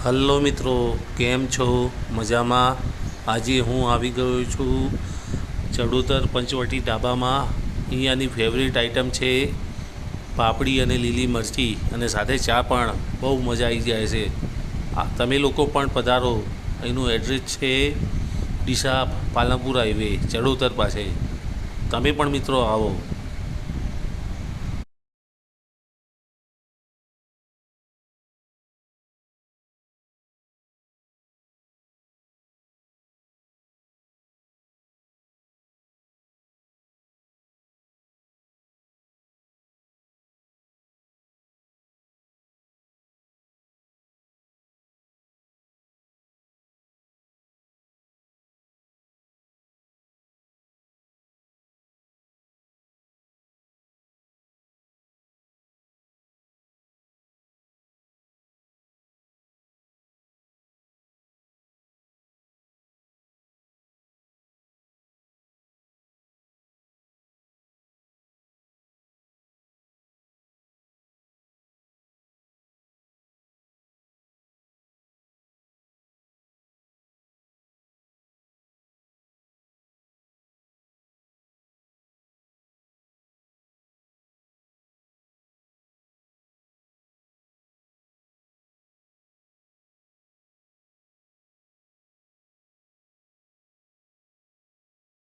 Hello મિત્રો, કેમ છો? મજામાં? આજે હું આવી ગયો છું ચડોતર પંચવટી ઢાબામાં. અહીંયાની ફેવરેટ આઈટમ છે પાપડી અને લીલી મરચી, અને સાથે ચા પણ. બહુ મજા આવી જાય છે. તમે લોકો પણ પધારો. અહીંનું એડ્રેસ છે ડીસા પાલનપુર હાઈવે, ચડોતર પાસે. તમે પણ મિત્રો આવો.